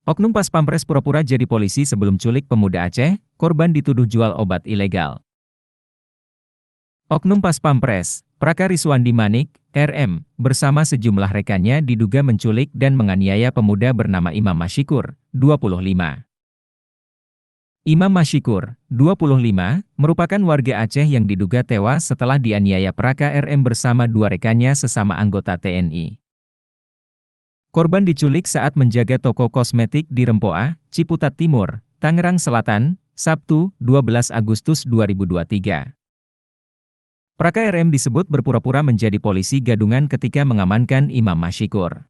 Oknum Pas Pampres pura-pura jadi polisi sebelum culik pemuda Aceh, korban dituduh jual obat ilegal. Oknum Pas Pampres, Praka Riswandi Manik, RM, bersama sejumlah rekannya diduga menculik dan menganiaya pemuda bernama Imam Mashikur, 25. Imam Mashikur, 25, merupakan warga Aceh yang diduga tewas setelah dianiaya Praka RM bersama dua rekannya sesama anggota TNI. Korban diculik saat menjaga toko kosmetik di Rempoa, Ciputat Timur, Tangerang Selatan, Sabtu, 12 Agustus 2023. Praka RM disebut berpura-pura menjadi polisi gadungan ketika mengamankan Imam Mashikur.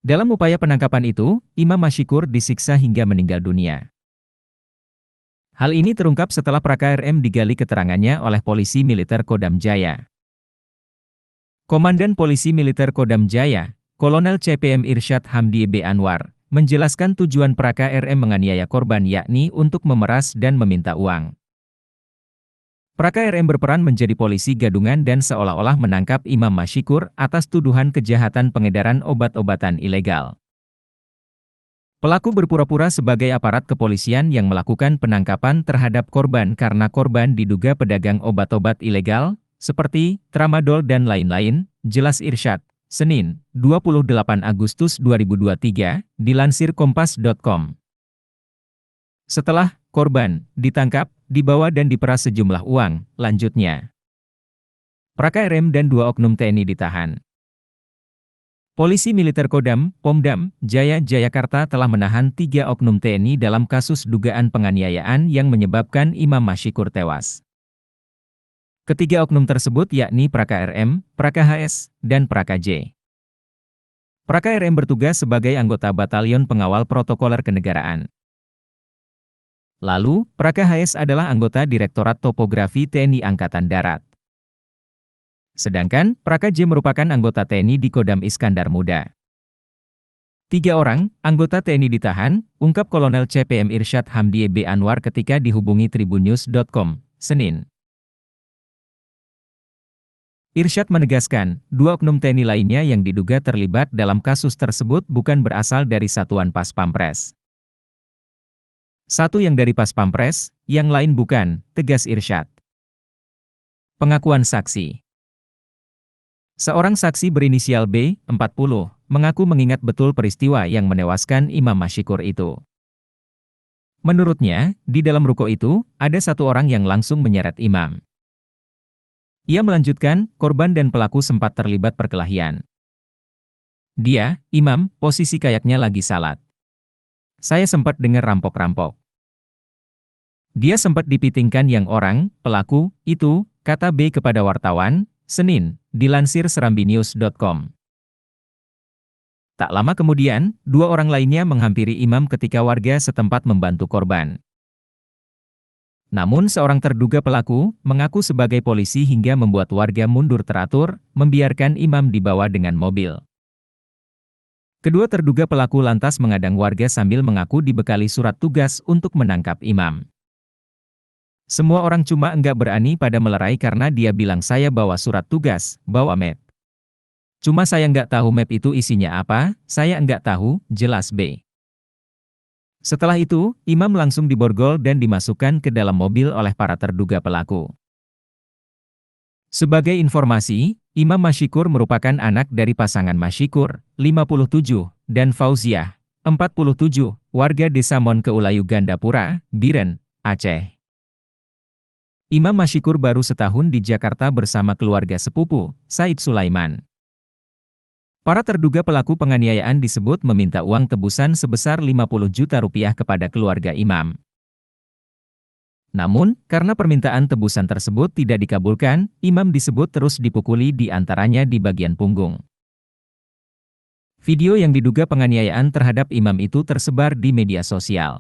Dalam upaya penangkapan itu, Imam Mashikur disiksa hingga meninggal dunia. Hal ini terungkap setelah Praka RM digali keterangannya oleh polisi militer Kodam Jaya. Komandan Polisi Militer Kodam Jaya, Kolonel CPM Irsyad Hamdi B. Anwar, menjelaskan tujuan Praka RM menganiaya korban yakni untuk memeras dan meminta uang. Praka RM berperan menjadi polisi gadungan dan seolah-olah menangkap Imam Mashikur atas tuduhan kejahatan pengedaran obat-obatan ilegal. Pelaku berpura-pura sebagai aparat kepolisian yang melakukan penangkapan terhadap korban karena korban diduga pedagang obat-obat ilegal, seperti tramadol dan lain-lain, jelas Irsyad. Senin, 28 Agustus 2023, dilansir kompas.com. Setelah korban ditangkap, dibawa dan diperas sejumlah uang, lanjutnya Praka RM dan dua oknum TNI ditahan. Polisi Militer Kodam, Pomdam, Jaya Jayakarta telah menahan 3 oknum TNI dalam kasus dugaan penganiayaan yang menyebabkan Imam Mashikur tewas. Ketiga oknum tersebut yakni Praka RM, Praka HS, dan Praka J. Praka RM bertugas sebagai anggota Batalion Pengawal Protokoler Kenegaraan. Lalu, Praka HS adalah anggota Direktorat Topografi TNI Angkatan Darat. Sedangkan, Praka J merupakan anggota TNI di Kodam Iskandar Muda. 3 orang, anggota TNI ditahan, ungkap Kolonel CPM Irsyad Hamdi B. Anwar ketika dihubungi tribunnews.com, Senin. Irsyad menegaskan, 2 oknum TNI lainnya yang diduga terlibat dalam kasus tersebut bukan berasal dari Satuan Pas Pampres. Satu yang dari Pas Pampres, yang lain bukan, tegas Irsyad. Pengakuan saksi. Seorang saksi berinisial B, 40, mengaku mengingat betul peristiwa yang menewaskan Imam Mashikur itu. Menurutnya, di dalam ruko itu, ada 1 orang yang langsung menyeret Imam. Ia melanjutkan, korban dan pelaku sempat terlibat perkelahian. Dia, Imam, posisi kayaknya lagi salat. Saya sempat dengar rampok-rampok. Dia sempat dipitingkan yang orang, pelaku, itu, kata B kepada wartawan, Senin, dilansir serambinews.com. Tak lama kemudian, 2 orang lainnya menghampiri Imam ketika warga setempat membantu korban. Namun seorang terduga pelaku, mengaku sebagai polisi hingga membuat warga mundur teratur, membiarkan Imam dibawa dengan mobil. Kedua terduga pelaku lantas mengadang warga sambil mengaku dibekali surat tugas untuk menangkap Imam. Semua orang cuma enggak berani pada melerai karena dia bilang saya bawa surat tugas, bawa map. Cuma saya enggak tahu map itu isinya apa, saya enggak tahu, jelas B. Setelah itu, Imam langsung diborgol dan dimasukkan ke dalam mobil oleh para terduga pelaku. Sebagai informasi, Imam Mashikur merupakan anak dari pasangan Mashikur, 57, dan Fauziah, 47, warga desa Monkeulayu Gandapura, Biren, Aceh. Imam Mashikur baru setahun di Jakarta bersama keluarga sepupu, Said Sulaiman. Para terduga pelaku penganiayaan disebut meminta uang tebusan sebesar 50 juta rupiah kepada keluarga Imam. Namun, karena permintaan tebusan tersebut tidak dikabulkan, Imam disebut terus dipukuli di antaranya di bagian punggung. Video yang diduga penganiayaan terhadap Imam itu tersebar di media sosial.